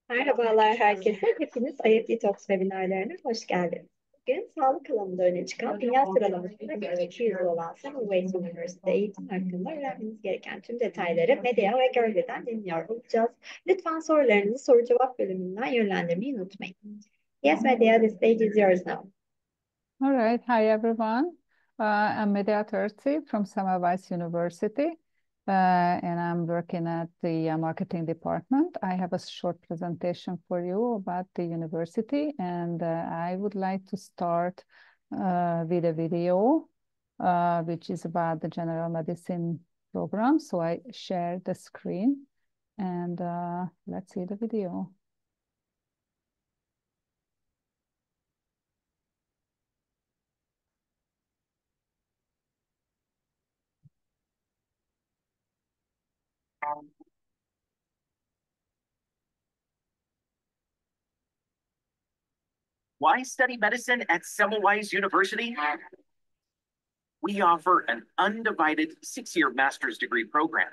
Merhabalar herkese. Hepiniz IEFTalks Webinarları'na hoş geldiniz. Bugün sağlık alanında öne çıkan dünya sıralamasında ilk 200 olan Semmelweis Üniversite eğitim hakkında öğrenmeniz gereken tüm detayları Medya ve Görle'den dinliyor olacağız. Lütfen sorularınızı soru-cevap bölümünden yönlendirmeyi unutmayın. Yes, Medya, the stage is yours now. All right. Hi, everyone. I'm Medya Terzi from Semmelweis University, and I'm working at the marketing department. I have a short presentation for you about the university, and I would like to start with a video, which is about the general medicine program. So I share the screen, and let's see the video. Why study medicine at Semmelweis University? We offer an undivided 6-year master's degree program.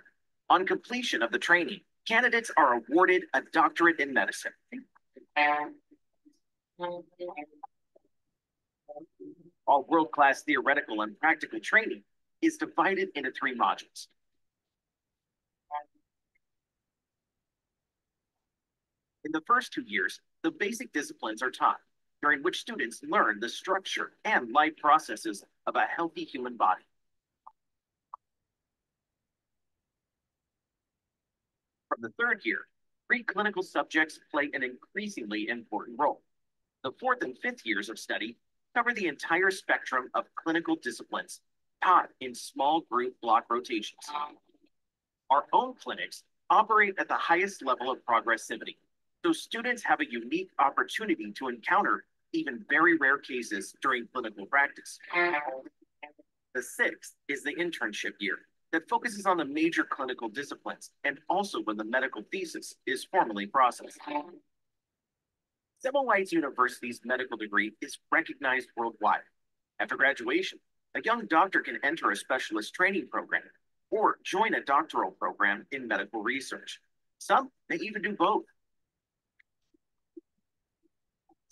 On completion of the training, candidates are awarded a doctorate in medicine. Our world-class theoretical and practical training is divided into 3 modules. In the first 2 years, the basic disciplines are taught, during which students learn the structure and life processes of a healthy human body. From the 3rd year, preclinical subjects play an increasingly important role. The 4th and 5th years of study cover the entire spectrum of clinical disciplines, taught in small group block rotations. Our own clinics operate at the highest level of progressivity, so students have a unique opportunity to encounter even very rare cases during clinical practice. The 6th is the internship year that focuses on the major clinical disciplines and also when the medical thesis is formally processed. Semmelweis University's medical degree is recognized worldwide. After graduation, a young doctor can enter a specialist training program or join a doctoral program in medical research. Some may even do both.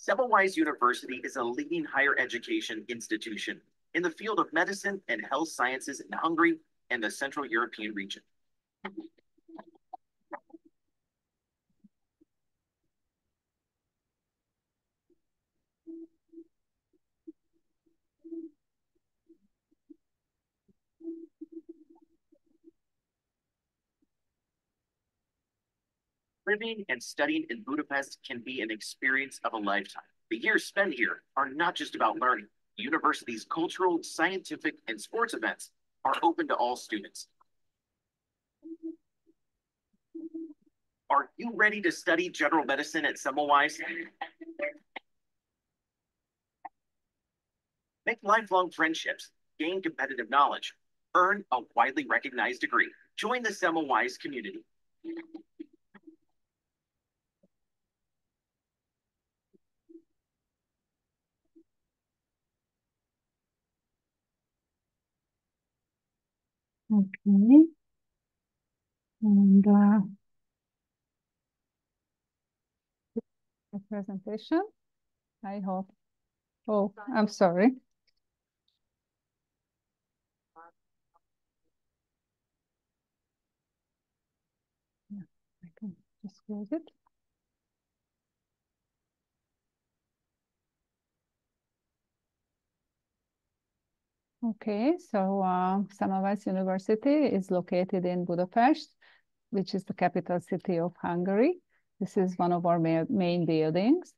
Semmelweis University is a leading higher education institution in the field of medicine and health sciences in Hungary and the Central European region. Living and studying in Budapest can be an experience of a lifetime. The years spent here are not just about learning. The university's cultural, scientific, and sports events are open to all students. Are you ready to study general medicine at Semmelweis? Make lifelong friendships, gain competitive knowledge, earn a widely recognized degree. Join the Semmelweis community. Okay. And the presentation, I hope. Oh, I'm sorry. Yeah, I can just close it. Okay, so Semmelweis University is located in Budapest, which is the capital city of Hungary. This is one of our main buildings.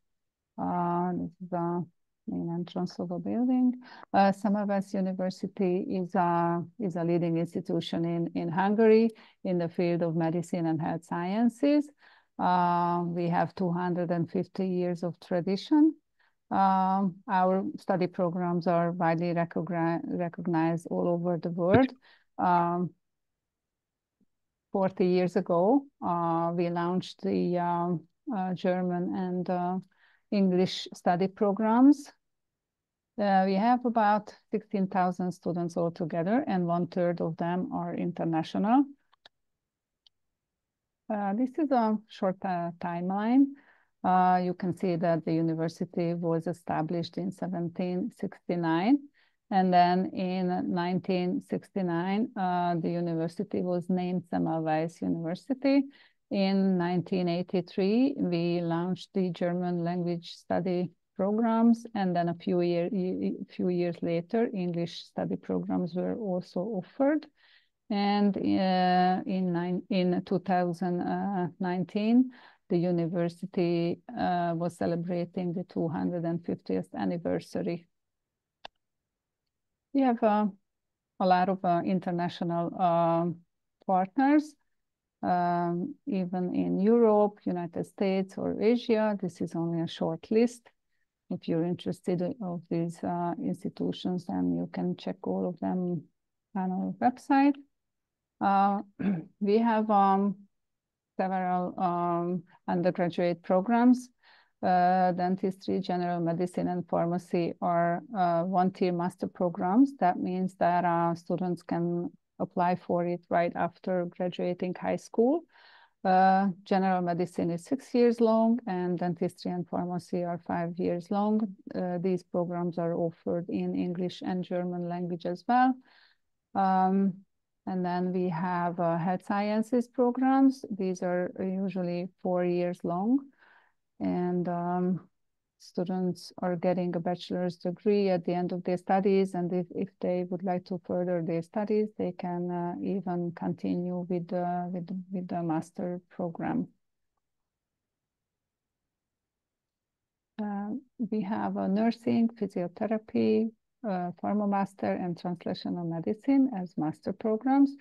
This is the main entrance of the building. Semmelweis University is a leading institution in Hungary in the field of medicine and health sciences. We have 250 years of tradition. Our study programs are widely recognized all over the world. 40 years ago, we launched the German and English study programs. We have about 16,000 students altogether, and 1/3 of them are international. This is a short timeline. You can see that the university was established in 1769. And then in 1969, the university was named Semmelweis University. In 1983, we launched the German language study programs. And then a few years later, English study programs were also offered. And in 2019, the university was celebrating the 250th anniversary. We have a lot of international partners, even in Europe, United States, or Asia. This is only a short list. If you're interested in these institutions, then you can check all of them on our website. We have several undergraduate programs. Dentistry, general medicine, and pharmacy are one-tier master programs. That means that students can apply for it right after graduating high school. General medicine is 6 years long, and dentistry and pharmacy are 5 years long. These programs are offered in English and German language as well. And then we have health sciences programs. These are usually 4 years long. And students are getting a bachelor's degree at the end of their studies. And if they would like to further their studies, they can even continue with the master program. We have nursing, physiotherapy, pharma master, and translational medicine as master programs.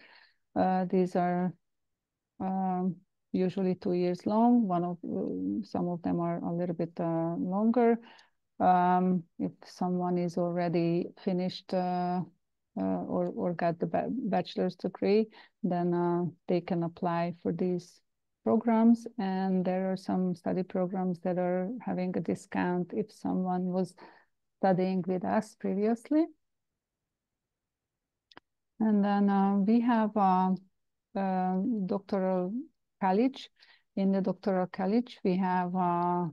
These are usually 2 years long. Some of them are a little bit longer. If someone is already finished or got the bachelor's degree, then they can apply for these programs. And there are some study programs that are having a discount if someone was studying with us previously. And then we have doctoral college. In the doctoral college, we have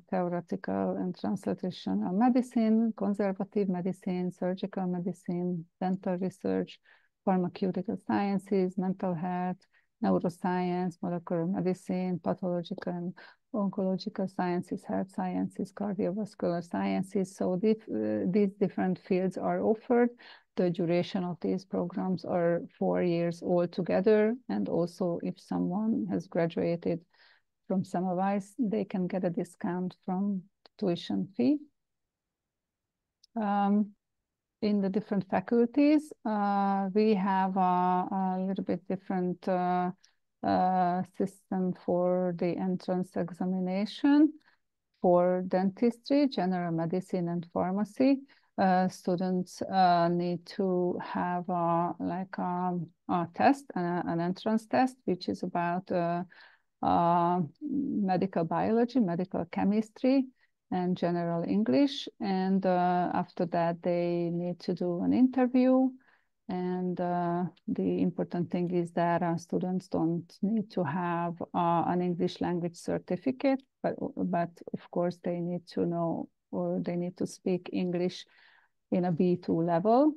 theoretical and translational medicine, conservative medicine, surgical medicine, dental research, pharmaceutical sciences, mental health, neuroscience, molecular medicine, pathological and oncological sciences, health sciences, cardiovascular sciences. So these different fields are offered. The duration of these programs are 4 years altogether. And also, if someone has graduated from Semmelweis, they can get a discount from tuition fee. In the different faculties, we have a little bit different system for the entrance examination. For dentistry, general medicine, and pharmacy, students need to have a test, an entrance test, which is about medical biology, medical chemistry, and general English. And after that, they need to do an interview. And the important thing is that students don't need to have an English language certificate, but of course they need to know, or they need to speak English in a B2 level.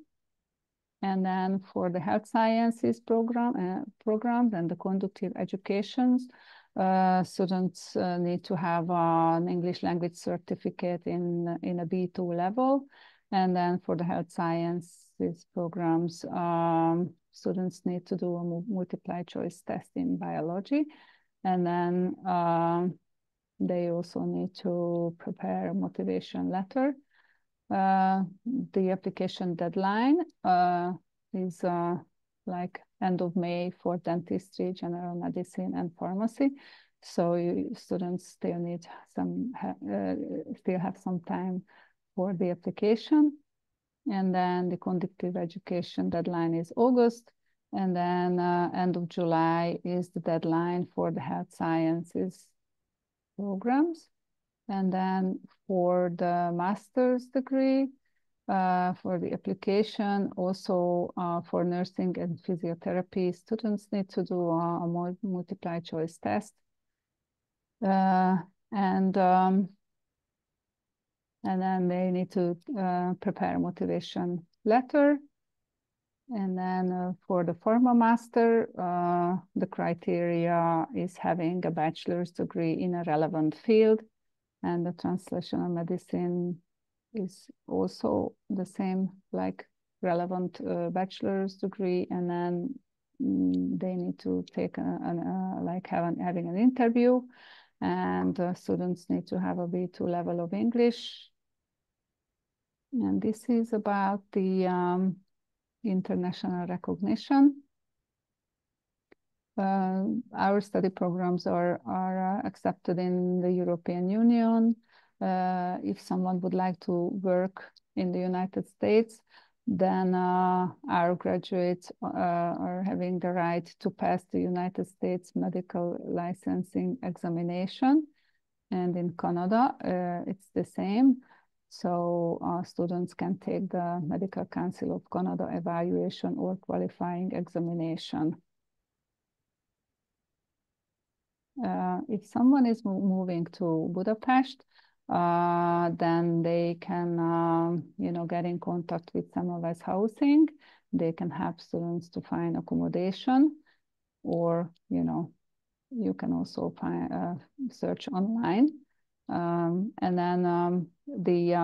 And then for the health sciences programs and the conductive educations, students need to have an English language certificate in a B2 level. And then for the health sciences programs, students need to do a multiple choice test in biology. And then they also need to prepare a motivation letter. The application deadline is like end of May for dentistry, general medicine, and pharmacy. So students still have some time for the application. And then the conductive education deadline is August. And then end of July is the deadline for the health sciences programs. And then for the master's degree, for the application. Also, for nursing and physiotherapy, students need to do a multiple choice test. And then they need to prepare a motivation letter. And then for the formal master, the criteria is having a bachelor's degree in a relevant field. And the translational medicine is also the same, like relevant bachelor's degree. And then they need to take having an interview. And students need to have a B2 level of English. And this is about the international recognition. Our study programs are accepted in the European Union. If someone would like to work in the United States, then our graduates are having the right to pass the United States medical licensing examination. And in Canada, it's the same. So students can take the Medical Council of Canada evaluation or qualifying examination. If someone is moving to Budapest, then they can, get in contact with Semmelweis housing. They can help students to find accommodation, or, you can also find search online. And then the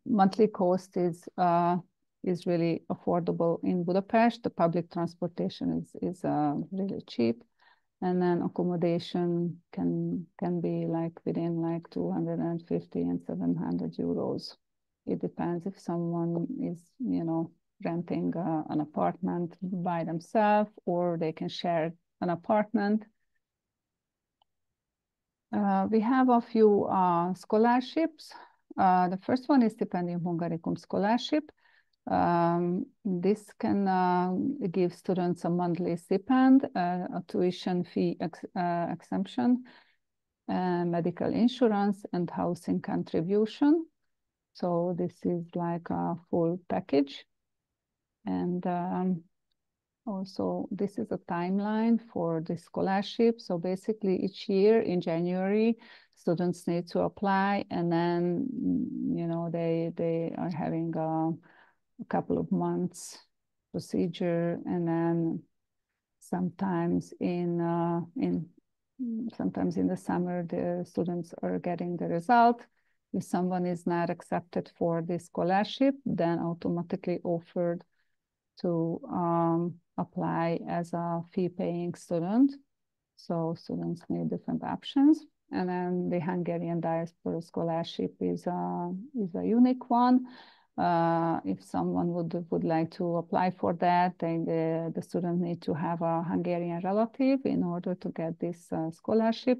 monthly cost is really affordable in Budapest. The public transportation is really cheap. And then accommodation can be within 250 and 700 euros. It depends if someone is, renting an apartment by themselves, or they can share an apartment. We have a few scholarships. The first one is Stipendium Hungaricum scholarship. This can give students a monthly stipend, a tuition fee exemption, medical insurance, and housing contribution. So this is like a full package. And also, this is a timeline for the scholarship. So basically, each year in January, students need to apply, and then they are having a couple of months procedure, and then sometimes in the summer the students are getting the result. If someone is not accepted for the scholarship, then automatically offered to apply as a fee-paying student. So students need different options. And then the Hungarian Diaspora Scholarship is a unique one. If someone would like to apply for that, then the student need to have a Hungarian relative in order to get this scholarship.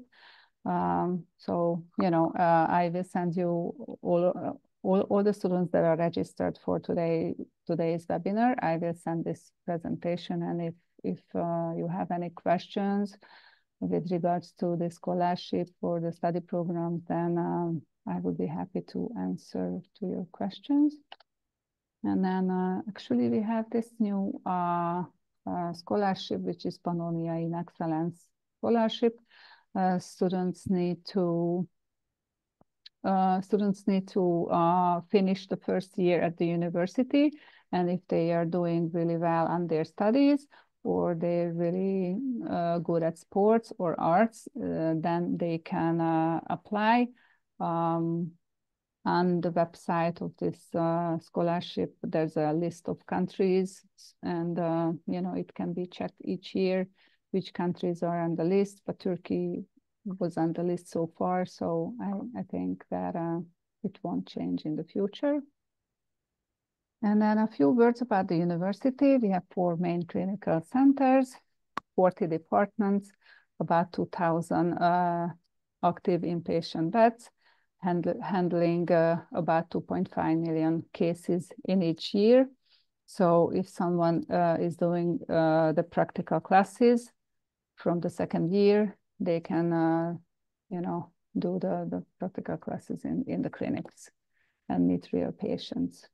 So I will send you all the students that are registered for today's webinar. I will send this presentation, and if you have any questions with regards to the scholarship or the study program, then I would be happy to answer to your questions. And then actually we have this new scholarship, which is Pannonia in Excellence Scholarship. Students need to finish the first year at the university, and if they are doing really well on their studies, or they're really good at sports or arts, then they can apply. On the website of this scholarship, there's a list of countries, and it can be checked each year which countries are on the list, but Turkey was on the list so far, so I think that it won't change in the future. And then a few words about the university. We have 4 main clinical centers, 40 departments, about 2,000 active inpatient beds, handling about 2.5 million cases in each year. So if someone is doing the practical classes from the second year, they can, do the practical classes in the clinics and meet real patients.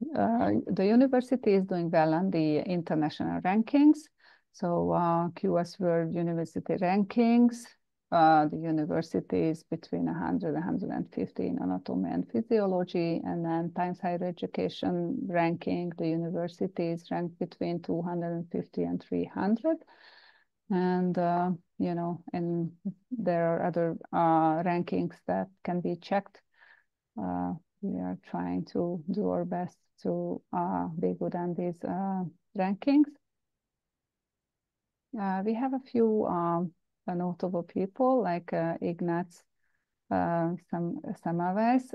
the university is doing well on the international rankings. So QS World University Rankings, the university is between 100 and 150 in anatomy and physiology, and then Times Higher Education ranking, the university is ranked between 250 and 300. And, you know, and there are other rankings that can be checked. We are trying to do our best to be good on these rankings. We have a few notable people like Ignác Semmelweis.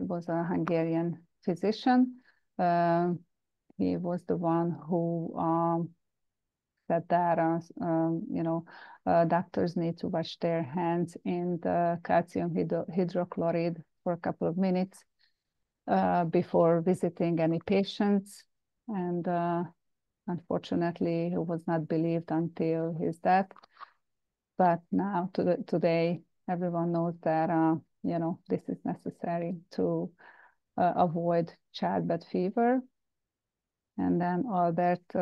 Was a Hungarian physician. He was the one who said that you know, doctors need to wash their hands in the calcium hydrochloride for a couple of minutes before visiting any patients. And unfortunately, he was not believed until his death. But now, today, everyone knows that you know, this is necessary to avoid childbed fever. And then Albert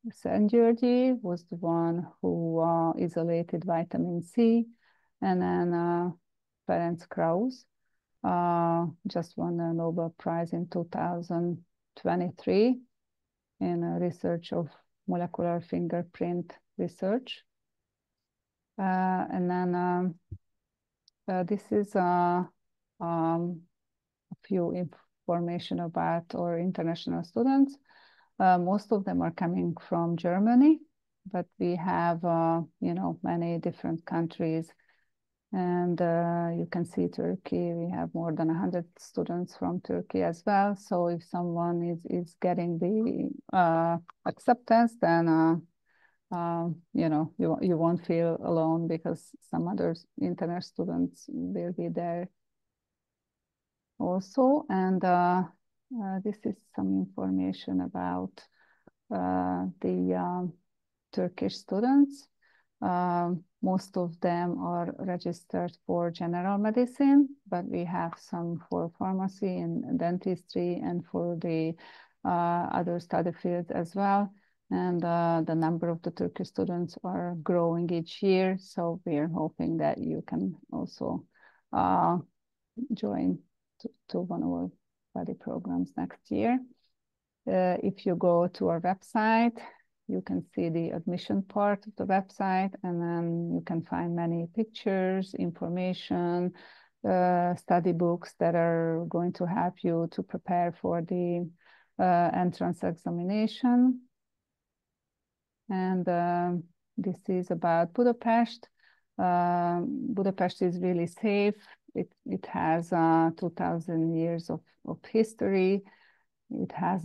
Szent-Györgyi was the one who isolated vitamin C. And then Ferenc Krausz just won the Nobel Prize in 2023 in research of molecular fingerprint research. And then this is a few information about our international students. Most of them are coming from Germany, but we have, you know, many different countries. And you can see Turkey, we have more than 100 students from Turkey as well. So if someone is getting the acceptance, then, you know, you won't feel alone because some other international students will be there also. And this is some information about the Turkish students. Most of them are registered for general medicine, but we have some for pharmacy and dentistry and for the other study fields as well. And the number of the Turkish students are growing each year. So we are hoping that you can also join to one of our study programs next year. If you go to our website, you can see the admission part of the website, and then you can find many pictures, information, study books that are going to help you to prepare for the entrance examination. And this is about Budapest. Budapest is really safe. It has 2,000 years of history. It has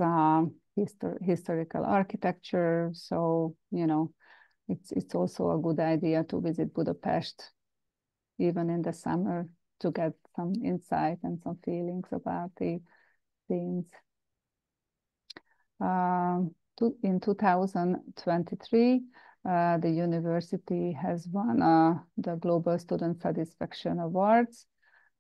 historical architecture. So, you know, it's also a good idea to visit Budapest, even in the summer, to get some insight and some feelings about the things. In 2023, the university has won the Global Student Satisfaction Awards,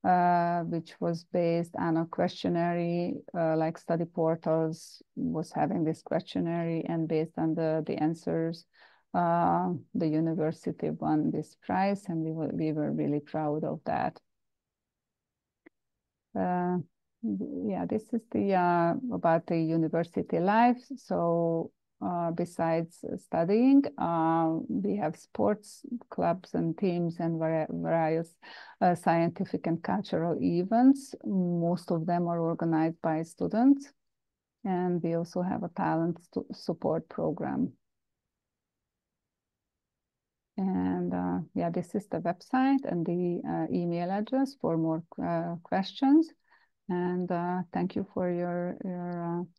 which was based on a questionnaire, like Study Portals was having this questionnaire, and based on the answers, the university won this prize, and we were really proud of that. Yeah, this is the about the university life. So besides studying, we have sports clubs and teams and various scientific and cultural events. Most of them are organized by students. And we also have a talent support program. And yeah, this is the website and the email address for more questions. And thank you for your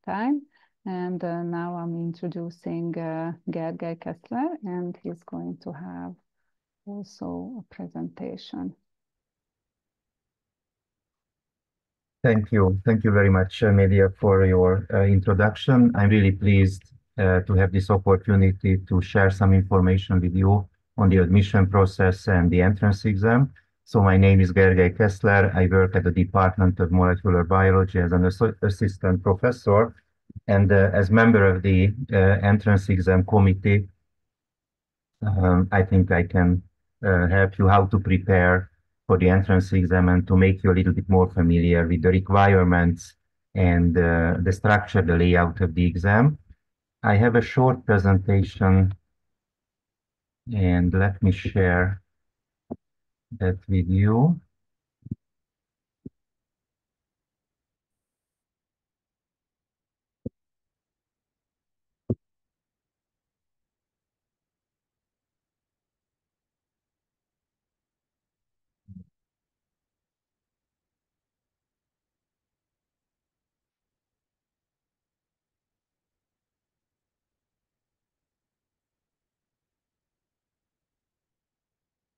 time. And now I'm introducing Gergely Kessler, and he's going to have also a presentation. Thank you. Thank you very much, Media, for your introduction. I'm really pleased to have this opportunity to share some information with you on the admission process and the entrance exam. So my name is Gergely Kessler. I work at the Department of Molecular Biology as an assistant professor. And as member of the entrance exam committee, I think I can help you how to prepare for the entrance exam and to make you a little bit more familiar with the requirements and the structure, the layout of the exam. I have a short presentation, and let me share that with you.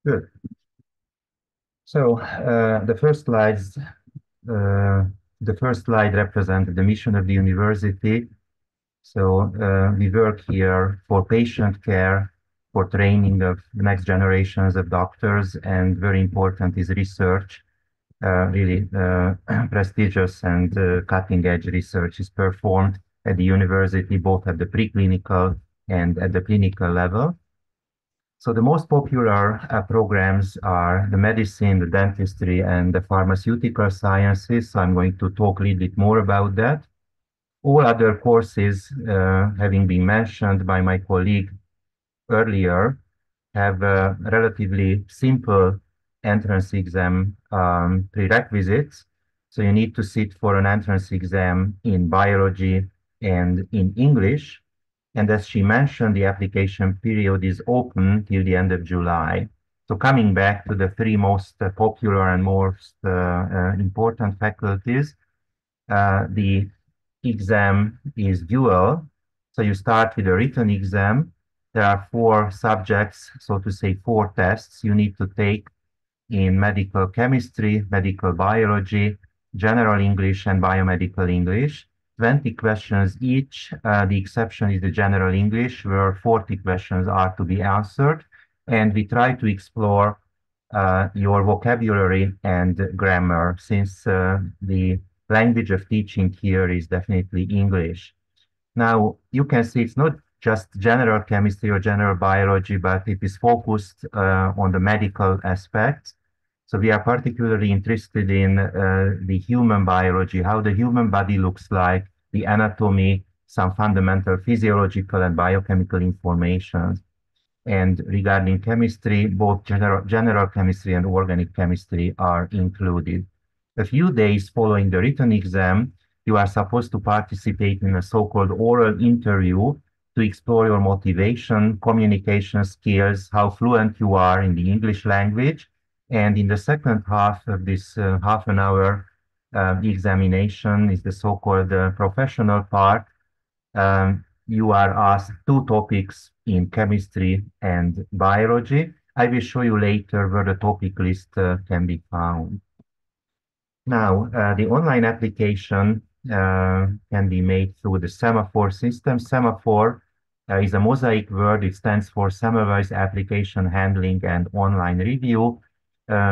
Good. So the first slide represents the mission of the university. So we work here for patient care, for training of the next generations of doctors, and very important is research. Really prestigious and cutting-edge research is performed at the university, both at the preclinical and at the clinical level. So the most popular programs are the medicine, the dentistry, and the pharmaceutical sciences. So I'm going to talk a little bit more about that. All other courses, having been mentioned by my colleague earlier, have relatively simple entrance exam prerequisites. So you need to sit for an entrance exam in biology and in English. And as she mentioned, the application period is open till the end of July. So coming back to the three most popular and most important faculties, the exam is dual. So you start with a written exam. There are 4 subjects, so to say 4 tests you need to take in medical chemistry, medical biology, general English, and biomedical English. 20 questions each. The exception is the general English, where 40 questions are to be answered. And we try to explore your vocabulary and grammar, since the language of teaching here is definitely English. Now, you can see it's not just general chemistry or general biology, but it is focused on the medical aspects. So we are particularly interested in the human biology, how the human body looks like, the anatomy, some fundamental physiological and biochemical information. And regarding chemistry, both general chemistry and organic chemistry are included. A few days following the written exam, you are supposed to participate in a so-called oral interview to explore your motivation, communication skills, how fluent you are in the English language. And in the second half of this half an hour examination is the so-called professional part. You are asked 2 topics in chemistry and biology. I will show you later where the topic list can be found. Now, the online application can be made through the semaphore system. Semaphore is a mosaic word. It stands for Semmelweis Application Handling and Online Review.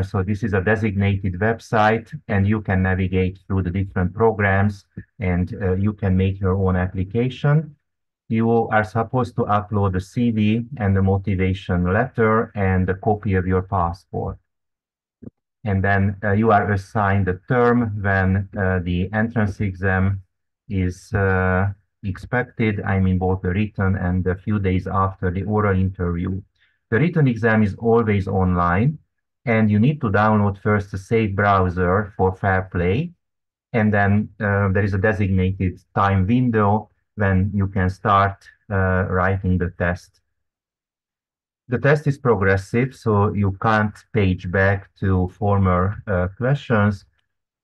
So this is a designated website, and you can navigate through the different programs, and you can make your own application. You are supposed to upload the CV and the motivation letter and a copy of your passport. And then you are assigned a term when the entrance exam is expected. I mean, both the written and a few days after the oral interview. The written exam is always online, and you need to download first a safe browser for fair play. And then there is a designated time window when you can start writing the test. The test is progressive, so you can't page back to former questions.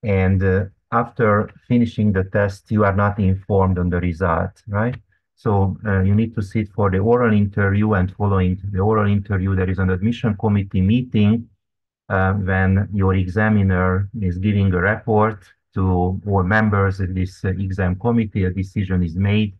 And after finishing the test, you are not informed on the result, right? So you need to sit for the oral interview, and following the oral interview, there is an admission committee meeting when your examiner is giving a report to all members of this exam committee. A decision is made,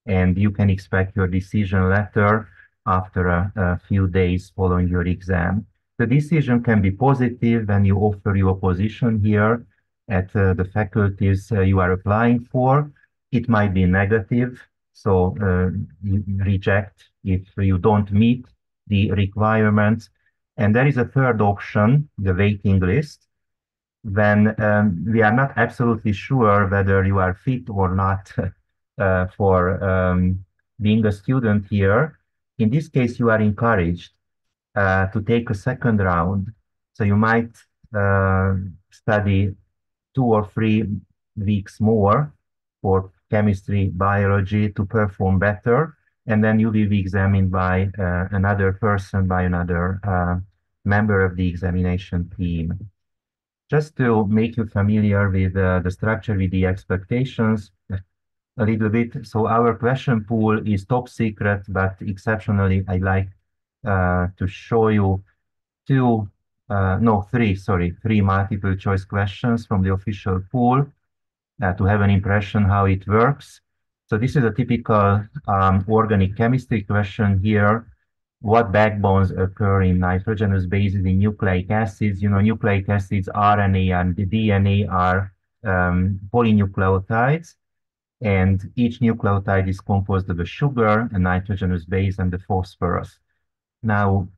and you can expect your decision letter after a few days following your exam. The decision can be positive when you offer your position here at the faculties you are applying for. It might be negative, so you reject if you don't meet the requirements. And there is a third option, the waiting list, when we are not absolutely sure whether you are fit or not for being a student here. In this case, you are encouraged to take a second round. So you might study 2 or 3 weeks more for chemistry, biology to perform better. And then you will be examined by another person, by another member of the examination team. Just to make you familiar with the structure, with the expectations a little bit. So our question pool is top secret, but exceptionally, I like to show you three multiple choice questions from the official pool to have an impression how it works. So this is a typical organic chemistry question here. What backbones occur in nitrogenous bases in nucleic acids? You know, nucleic acids, RNA and the DNA are polynucleotides, and each nucleotide is composed of a sugar, a nitrogenous base, and the phosphorus. Now,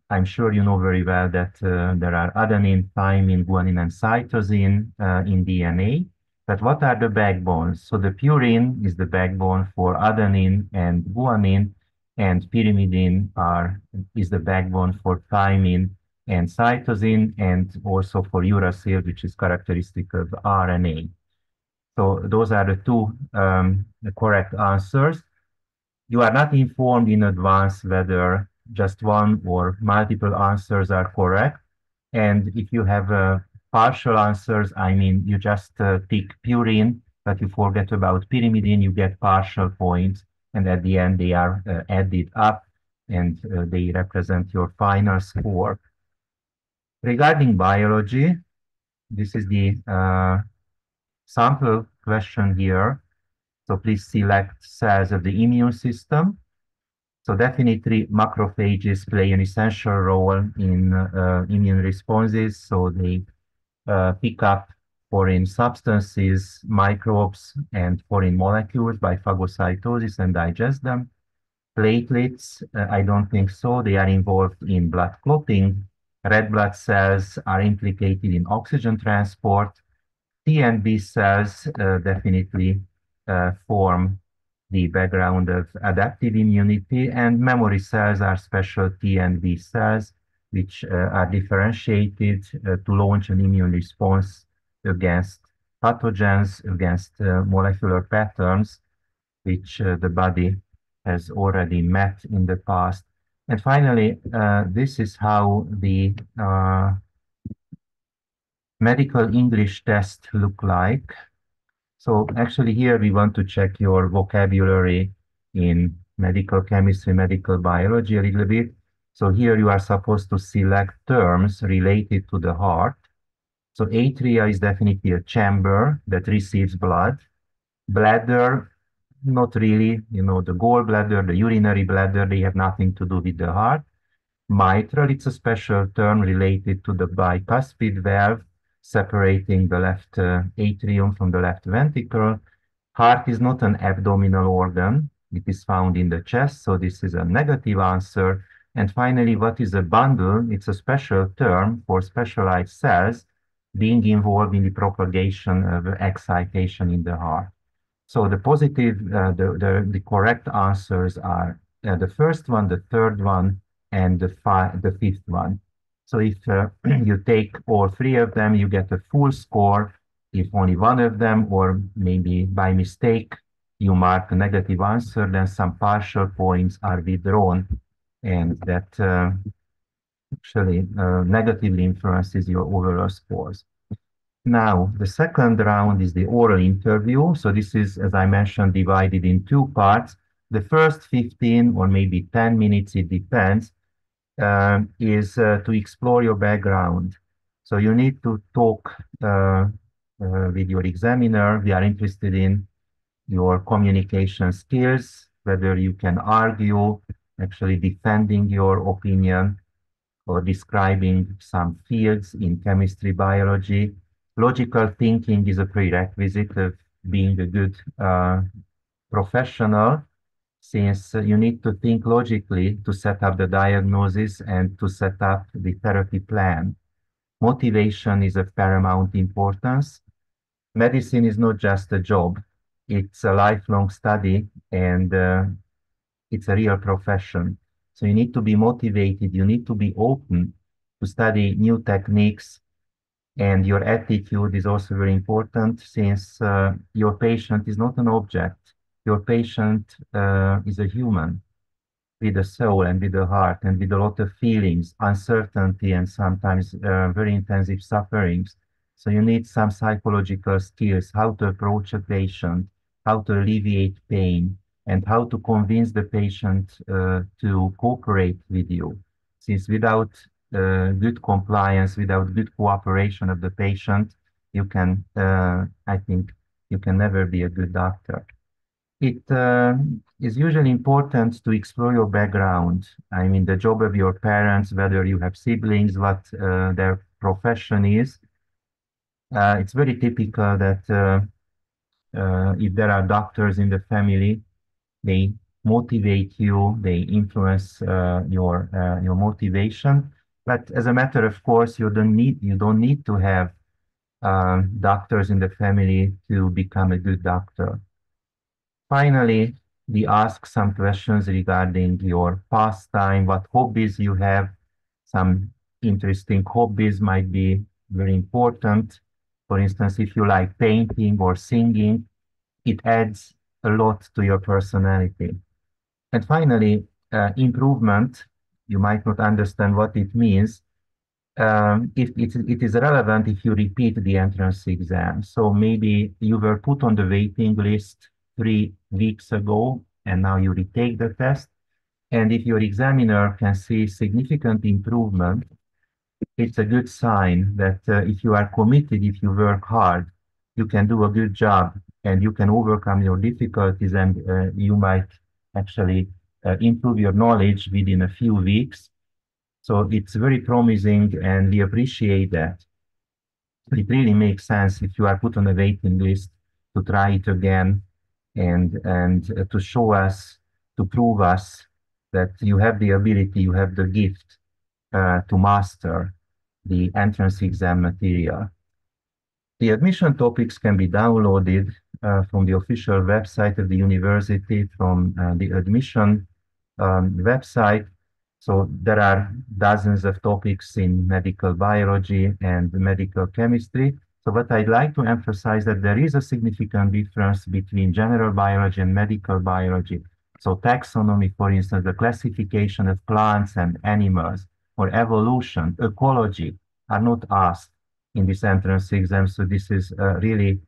I'm sure you know very well that there are adenine, thymine, guanine, and cytosine in DNA. But what are the backbones? So the purine is the backbone for adenine and guanine, and pyrimidine is the backbone for thymine and cytosine, and also for uracil, which is characteristic of RNA. So those are the two correct answers. You are not informed in advance whether just one or multiple answers are correct. And if you have partial answers, I mean, you just pick purine, but you forget about pyrimidine, you get partial points. And at the end, they are added up and they represent your final score. Regarding biology, this is the sample question here. So please select cells of the immune system. So definitely macrophages play an essential role in immune responses. So they pick up foreign substances, microbes, and foreign molecules by phagocytosis and digest them. Platelets, I don't think so. They are involved in blood clotting. Red blood cells are implicated in oxygen transport. T and B cells definitely form the background of adaptive immunity, and memory cells are special T and B cells, which are differentiated to launch an immune response against pathogens, against molecular patterns, which the body has already met in the past. And finally, this is how the medical English test look like. So actually here we want to check your vocabulary in medical chemistry, medical biology a little bit. So here you are supposed to select terms related to the heart. So atria is definitely a chamber that receives blood. Bladder, not really, you know, the gallbladder, the urinary bladder, they have nothing to do with the heart. Mitral, it's a special term related to the bicuspid valve, separating the left atrium from the left ventricle. Heart is not an abdominal organ. It is found in the chest, so this is a negative answer. And finally, what is a bundle? It's a special term for specialized cells being involved in the propagation of excitation in the heart. So the positive, the correct answers are the first one, the third one, and the fifth one. So if you take all three of them, you get a full score. If only one of them, or maybe by mistake, you mark a negative answer, then some partial points are withdrawn, and that actually negatively influences your overall scores. Now, the second round is the oral interview. So this is, as I mentioned, divided in 2 parts. The first 15 or maybe 10 minutes, it depends, is to explore your background. So you need to talk with your examiner. We are interested in your communication skills, whether you can argue, actually defending your opinion, or describing some fields in chemistry, biology. Logical thinking is a prerequisite of being a good professional, since you need to think logically to set up the diagnosis and to set up the therapy plan. Motivation is of paramount importance. Medicine is not just a job, it's a lifelong study, and it's a real profession. So you need to be motivated, you need to be open to study new techniques, and your attitude is also very important, since your patient is not an object. Your patient is a human with a soul and with a heart and with a lot of feelings, uncertainty, and sometimes very intensive sufferings. So you need some psychological skills, how to approach a patient, how to alleviate pain, and how to convince the patient to cooperate with you. Since without good compliance, without good cooperation of the patient, you can, I think, you can never be a good doctor. It is usually important to explore your background. I mean, the job of your parents, whether you have siblings, what their profession is. It's very typical that if there are doctors in the family, they motivate you, they influence your motivation. But as a matter of course, you don't need to have doctors in the family to become a good doctor. Finally, we ask some questions regarding your pastime, what hobbies you have. Some interesting hobbies might be very important. For instance, if you like painting or singing, it adds a lot to your personality. And finally, improvement. You might not understand what it means. It is relevant if you repeat the entrance exam. So maybe you were put on the waiting list 3 weeks ago, and now you retake the test. And if your examiner can see significant improvement, it's a good sign that if you are committed, if you work hard, you can do a good job and you can overcome your difficulties, and you might actually improve your knowledge within a few weeks. So it's very promising, and we appreciate that. It really makes sense if you are put on a waiting list to try it again and to show us, to prove us that you have the ability, you have the gift to master the entrance exam material. The admission topics can be downloaded from the official website of the university, from the admission website. So there are dozens of topics in medical biology and medical chemistry. So what I'd like to emphasize that there is a significant difference between general biology and medical biology. So taxonomy, for instance, the classification of plants and animals, or evolution, ecology, are not asked in this entrance exam. So this is really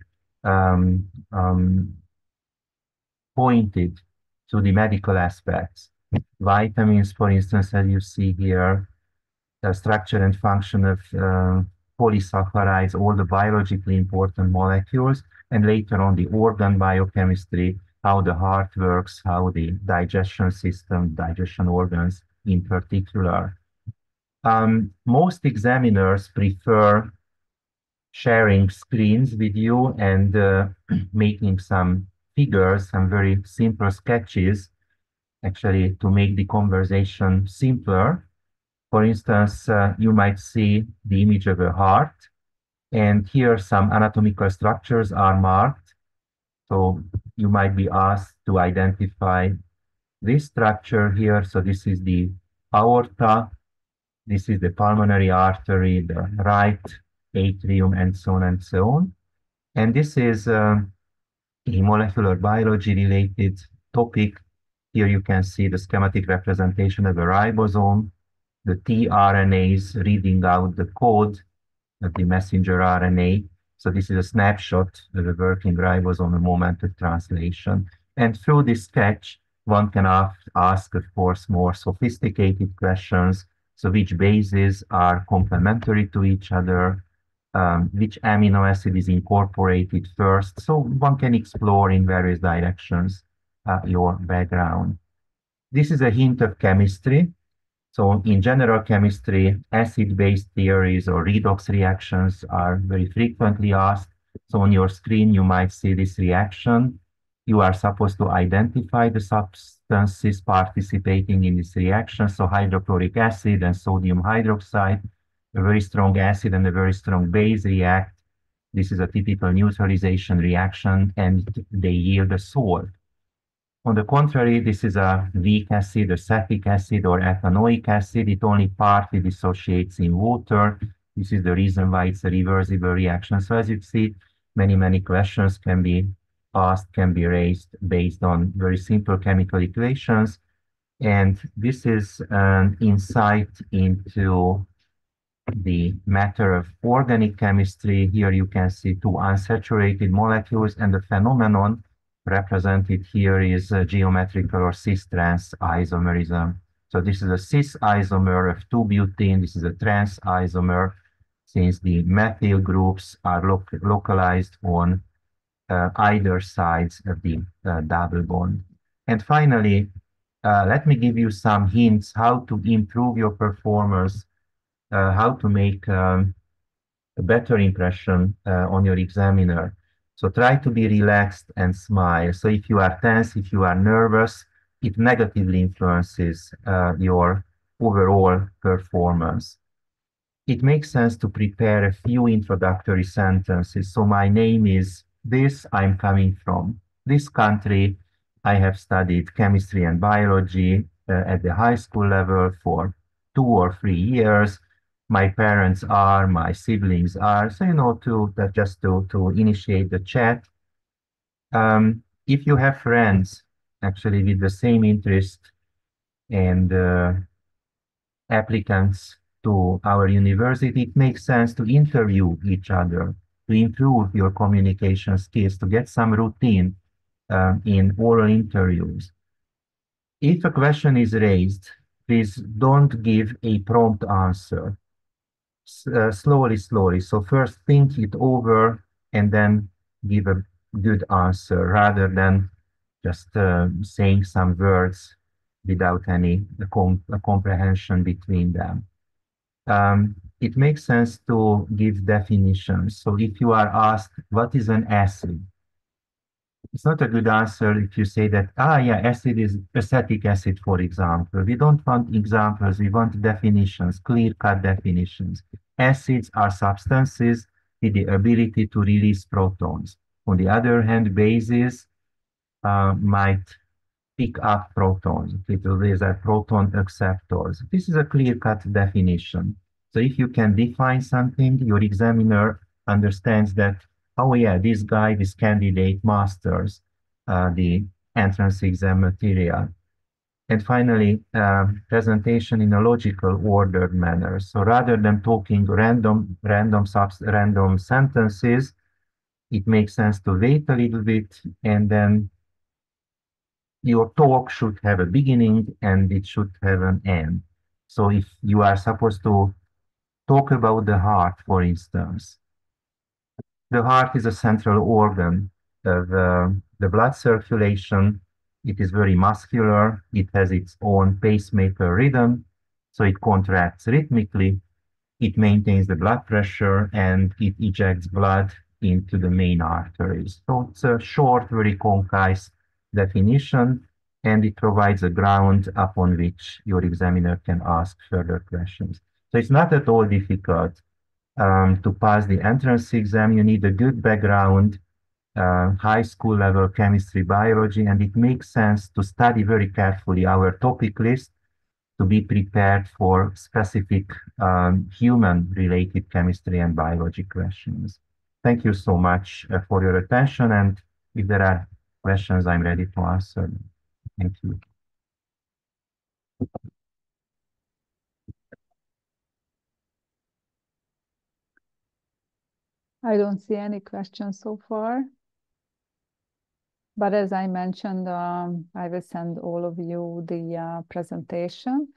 pointed to the medical aspects. Vitamins, for instance, as you see here, the structure and function of polysaccharides, all the biologically important molecules, and later on the organ biochemistry, how the heart works, how the digestion system, digestion organs in particular. Most examiners prefer sharing screens with you and making some figures, some very simple sketches, actually to make the conversation simpler. For instance, you might see the image of a heart, and here some anatomical structures are marked. So you might be asked to identify this structure here. So this is the aorta, this is the pulmonary artery, the right atrium, and so on and so on. And this is a molecular biology related topic. Here you can see the schematic representation of a ribosome, the tRNAs reading out the code of the messenger RNA. So this is a snapshot of the working ribosome, a moment of translation. And through this sketch, one can ask, of course, more sophisticated questions. So which bases are complementary to each other? Which amino acid is incorporated first? So one can explore in various directions your background. This is a hint of chemistry. So in general chemistry, acid-base theories or redox reactions are very frequently asked. So on your screen, you might see this reaction. You are supposed to identify the substances participating in this reaction. So hydrochloric acid and sodium hydroxide, a very strong acid and a very strong base react. This is a typical neutralization reaction, and they yield a salt. On the contrary, this is a weak acid, acetic acid, or ethanoic acid. It only partly dissociates in water. This is the reason why it's a reversible reaction. So as you see, many questions can be asked, can be raised based on very simple chemical equations. And this is an insight into the matter of organic chemistry. Here you can see two unsaturated molecules, and the phenomenon represented here is geometrical or cis-trans isomerism. So this is a cis isomer of 2-butene. This is a trans isomer, since the methyl groups are localized on either sides of the double bond. And finally, let me give you some hints how to improve your performance, how to make a better impression on your examiner. So try to be relaxed and smile. So if you are tense, if you are nervous, it negatively influences your overall performance. It makes sense to prepare a few introductory sentences. So my name is this, I'm coming from this country. I have studied chemistry and biology at the high school level for 2 or 3 years. My parents are, my siblings are. So, you know, just to initiate the chat. If you have friends actually with the same interest and applicants to our university, it makes sense to interview each other, to improve your communication skills, to get some routine in oral interviews. If a question is raised, please don't give a prompt answer. Slowly. So first think it over and then give a good answer rather than just saying some words without any comprehension between them. It makes sense to give definitions. So if you are asked, what is an acid? It's not a good answer if you say that, yeah, acid is acetic acid, for example. We don't want examples, we want definitions, clear-cut definitions. Acids are substances with the ability to release protons. On the other hand, bases might pick up protons. These are proton acceptors. This is a clear-cut definition. So if you can define something, your examiner understands that, oh yeah, this guy, this candidate masters the entrance exam material. And finally, presentation in a logical ordered manner. So rather than talking random sentences, it makes sense to wait a little bit, and then your talk should have a beginning and it should have an end. So if you are supposed to talk about the heart, for instance, the heart is a central organ of the blood circulation. It is very muscular. It has its own pacemaker rhythm. So it contracts rhythmically. It maintains the blood pressure and it ejects blood into the main arteries. So it's a short, very concise definition, and it provides a ground upon which your examiner can ask further questions. So it's not at all difficult to pass the entrance exam. You need a good background, high school level chemistry, biology, and it makes sense to study very carefully our topic list to be prepared for specific human-related chemistry and biology questions. Thank you so much for your attention, and if there are questions, I'm ready to answer them. Thank you. I don't see any questions so far. But as I mentioned, I will send all of you the presentation.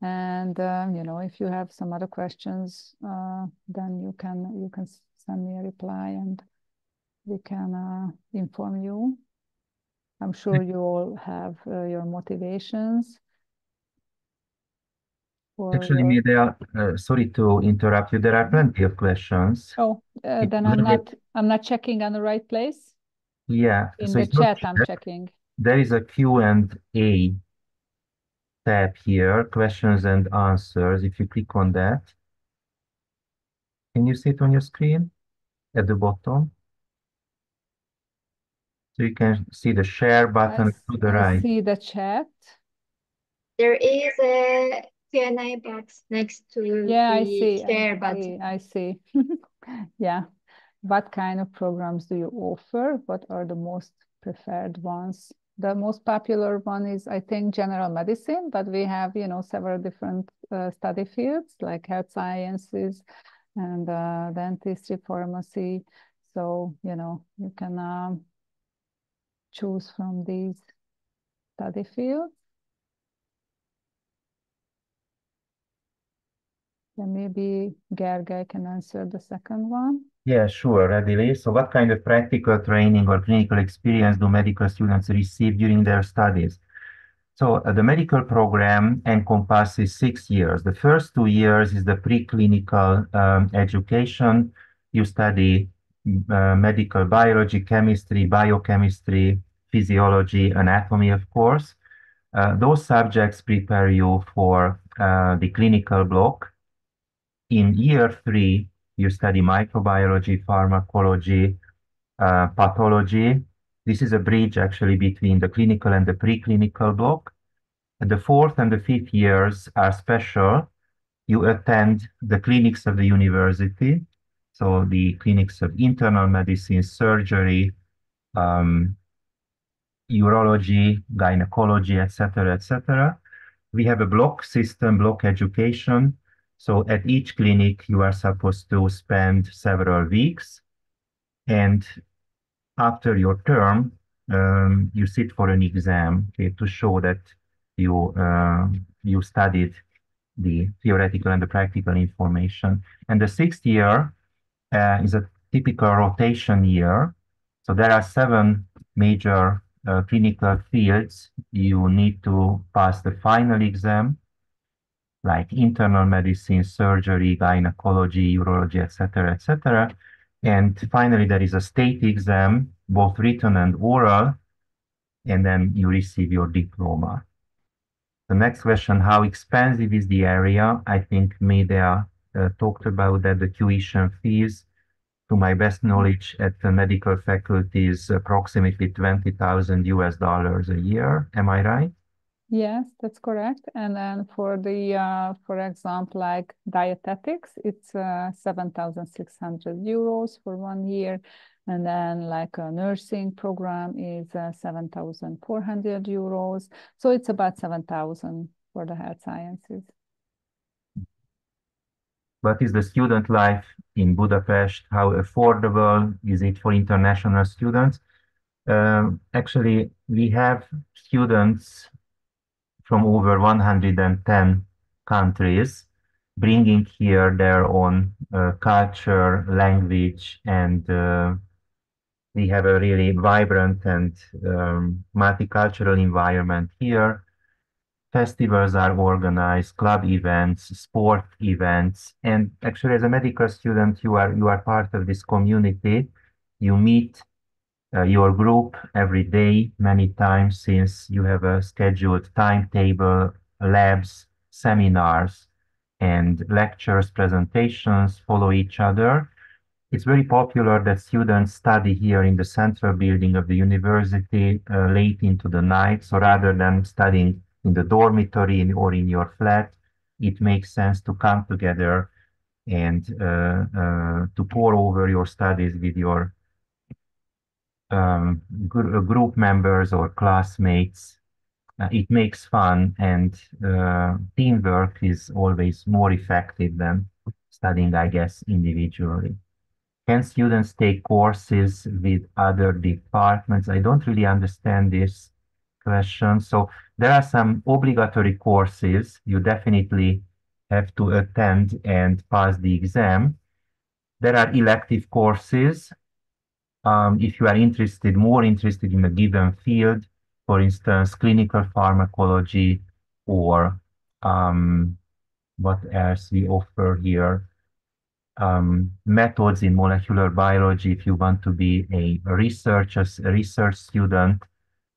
And you know, if you have some other questions, then you can send me a reply and we can inform you. I'm sure you all have your motivations. Actually, Or, Medea, sorry to interrupt you. There are plenty of questions. then I'm not checking on the right place. Yeah, In so the it's not chat, I'm checking. There is a Q&A tab here, questions and answers. If you click on that, can you see it on your screen at the bottom? So you can see the share button to the I right. see the chat. There is a Q&A box next to the share button. I see. Yeah. What kind of programs do you offer? What are the most preferred ones? The most popular one is, I think, general medicine, but we have, several different study fields like health sciences and dentistry, pharmacy. So, you can choose from these study fields. And maybe Gergely can answer the second one. Yeah, sure, readily. So what kind of practical training or clinical experience do medical students receive during their studies? So the medical program encompasses 6 years. The first 2 years is the preclinical education. You study medical biology, chemistry, biochemistry, physiology, anatomy, of course. Those subjects prepare you for the clinical block. In year 3, you study microbiology, pharmacology, pathology. This is a bridge actually between the clinical and the preclinical block. And the 4th and the 5th years are special. You attend the clinics of the university, so the clinics of internal medicine, surgery, urology, gynecology, etc., etc. We have a block system, block education. So at each clinic, you are supposed to spend several weeks. And after your term, you sit for an exam, okay, to show that you studied the theoretical and the practical information. And the 6th year is a typical rotation year. So there are 7 major clinical fields. You need to pass the final exam, like internal medicine, surgery, gynecology, urology, etc., etc. And finally, there is a state exam, both written and oral, and then you receive your diploma. The next question, how expensive is the area? I think Medea talked about that, the tuition fees. To my best knowledge, at the medical faculty is approximately 20,000 US dollars a year. Am I right? Yes, that's correct. And then for the, for example, like dietetics, it's 7,600 euros for 1 year. And then like a nursing program is 7,400 euros. So it's about 7,000 for the health sciences. What is the student life in Budapest? How affordable is it for international students? Actually, we have students from over 110 countries, bringing here their own culture, language, and we have a really vibrant and multicultural environment here. Festivals are organized, club events, sport events, and actually, as a medical student, you are part of this community. You meet your group every day, many times, since you have a scheduled timetable, labs, seminars, and lectures, presentations follow each other. It's very popular that students study here in the central building of the university late into the night. So rather than studying in the dormitory or in your flat, it makes sense to come together and to pour over your studies with your group members or classmates. It makes fun, and teamwork is always more effective than studying, I guess, individually. Can students take courses with other departments? I don't really understand this question. So there are some obligatory courses you definitely have to attend and pass the exam. There are elective courses. If you are more interested in a given field, for instance, clinical pharmacology or What else we offer here? Methods in molecular biology if you want to be a research student.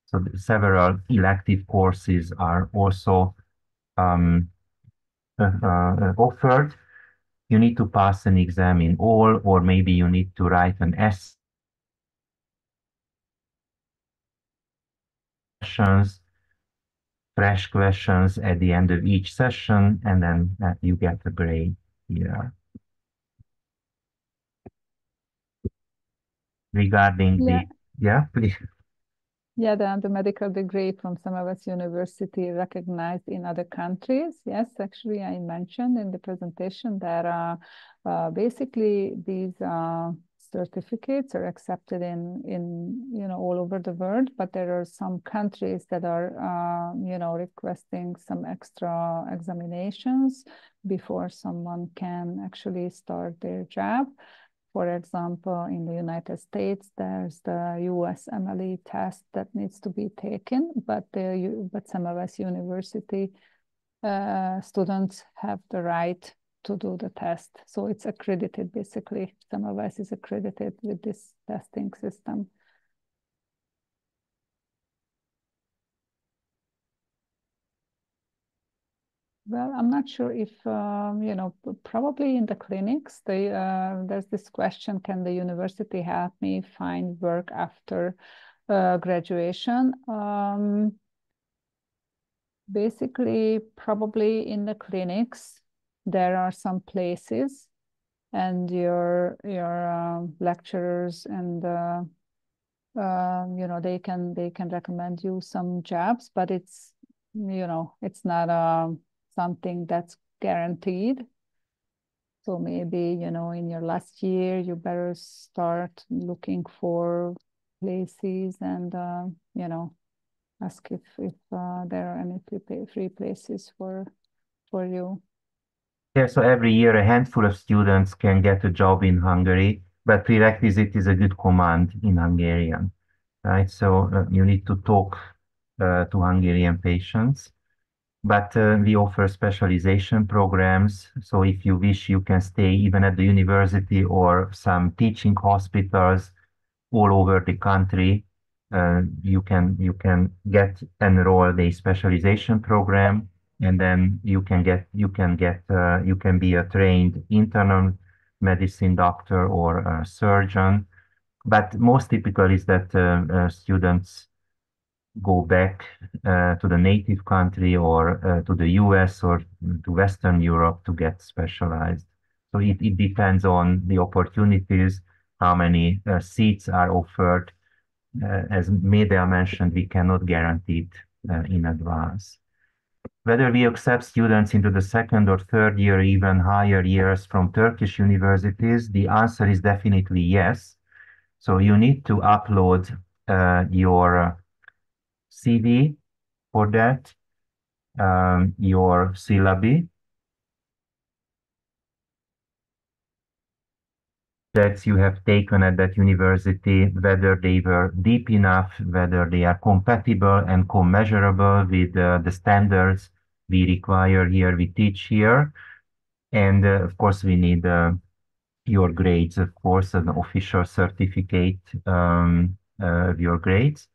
So several elective courses are also offered. You need to pass an exam in all, or maybe you need to write an essay. Fresh questions at the end of each session, and then you get a grade here. Regarding please. Yeah, the medical degree from Semmelweis University recognized in other countries. Yes, actually, I mentioned in the presentation that basically these certificates are accepted in all over the world, but there are some countries that are requesting some extra examinations before someone can actually start their job. For example, in the United States, there's the USMLE test that needs to be taken, but Semmelweis University students have the right to do the test. So it's accredited, basically. Semmelweis is accredited with this testing system. Well, I'm not sure if, probably in the clinics, there's this question, can the university help me find work after graduation? Basically, probably in the clinics, there are some places and your lecturers and they can recommend you some jobs, but it's not something that's guaranteed. So maybe, in your last year, you better start looking for places and, ask if there are any free places for you. Yeah, so every year a handful of students can get a job in Hungary, but prerequisite is a good command in Hungarian, right? So you need to talk to Hungarian patients. But we offer specialization programs. So if you wish, you can stay even at the university or some teaching hospitals all over the country. You can get enrolled a specialization program, and then you can be a trained internal medicine doctor or a surgeon. But most typical is that students go back to the native country or to the US or to Western Europe to get specialized. So it depends on the opportunities, how many seats are offered. As Medea mentioned, we cannot guarantee it in advance. Whether we accept students into the second or third year, even higher years from Turkish universities, the answer is definitely yes. So you need to upload your CV for that, your syllabi that you have taken at that university, whether they were deep enough, whether they are compatible and commensurable with the standards we require here, we teach here. And of course, we need your grades, of course, an official certificate of your grades.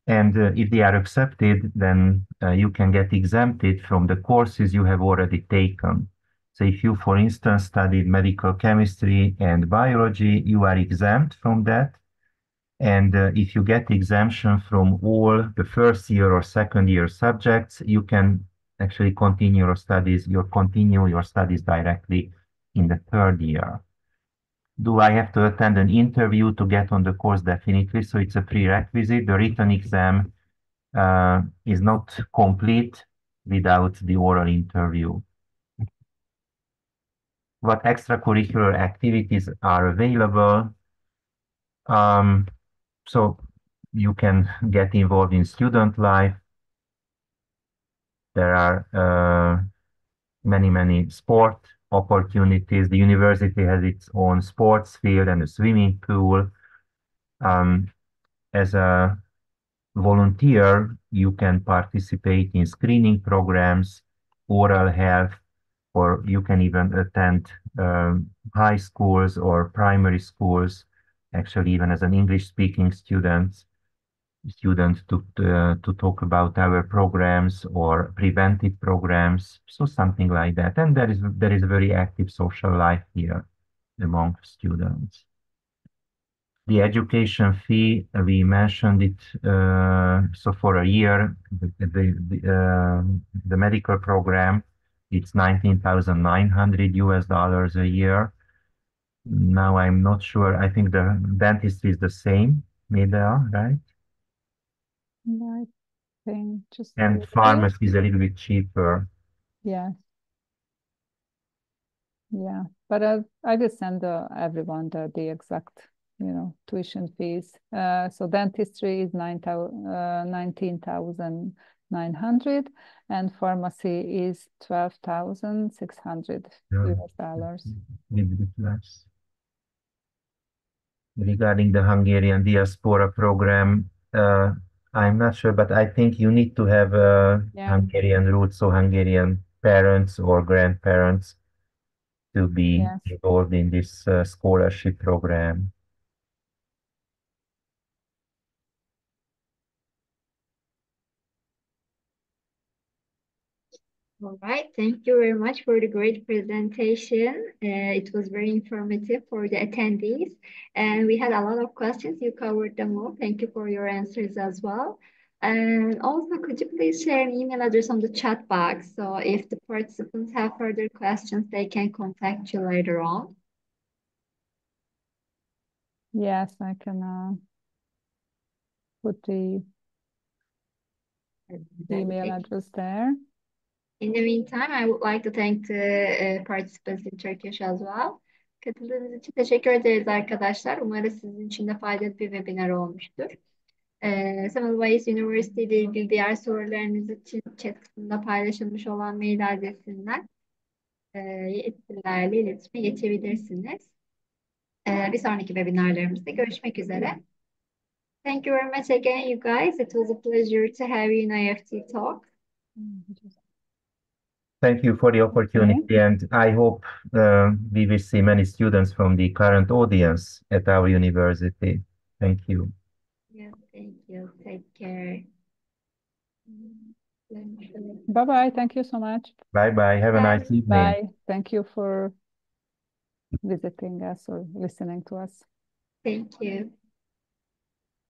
And if they are accepted, then you can get exempted from the courses you have already taken. So if you, for instance, studied medical chemistry and biology, you are exempt from that. And if you get exemption from all the first year or second year subjects, you can actually continue your studies directly in the third year. Do I have to attend an interview to get on the course? Definitely. So it's a prerequisite. The written exam is not complete without the oral interview. What extracurricular activities are available? So you can get involved in student life. There are many sport opportunities. The university has its own sports field and a swimming pool. As a volunteer, you can participate in screening programs, oral health, or you can even attend high schools or primary schools, actually even as an English-speaking student to talk about our programs or preventive programs, so something like that. And there is a very active social life here among students. The education fee, we mentioned it, so for a year, the medical program, it's $19,900 a year. Now I'm not sure, I think the dentist is the same, Medea, right? I think just And pharmacy is a little bit cheaper. yes. Yeah, but I will send everyone the exact, tuition fees. So dentistry is 19,900, and pharmacy is $12,600 US. Little bit less. Regarding the Hungarian diaspora program, I'm not sure, but I think you need to have Hungarian roots, so Hungarian parents or grandparents to be involved in this scholarship program. All right, thank you very much for the great presentation. It was very informative for the attendees, and we had a lot of questions. You covered them all. Thank you for your answers as well. And also, could you please share an email address on the chat box? So if the participants have further questions, they can contact you later on. Yes, I can put the email address there. In the meantime, I would like to thank the participants in Turkish as well. Katıldığınız için teşekkür ederiz arkadaşlar. Umarım sizin için de faydalı bir webinar olmuştur. Semmelweis University ile ilgili diğer sorularınız için chat kısmında paylaşılmış olan mail adresinden yetkililerle iletişime geçebilirsiniz. Bir sonraki webinarlarımızda görüşmek üzere. Thank you very much again, you guys. It was a pleasure to have you in IEFT Talk. Thank you for the opportunity, and I hope we will see many students from the current audience at our university. Thank you. Yeah, thank you. Take care. Bye-bye. Thank you so much. Bye-bye. Have a nice evening. Bye. Thank you for visiting us or listening to us. Thank you.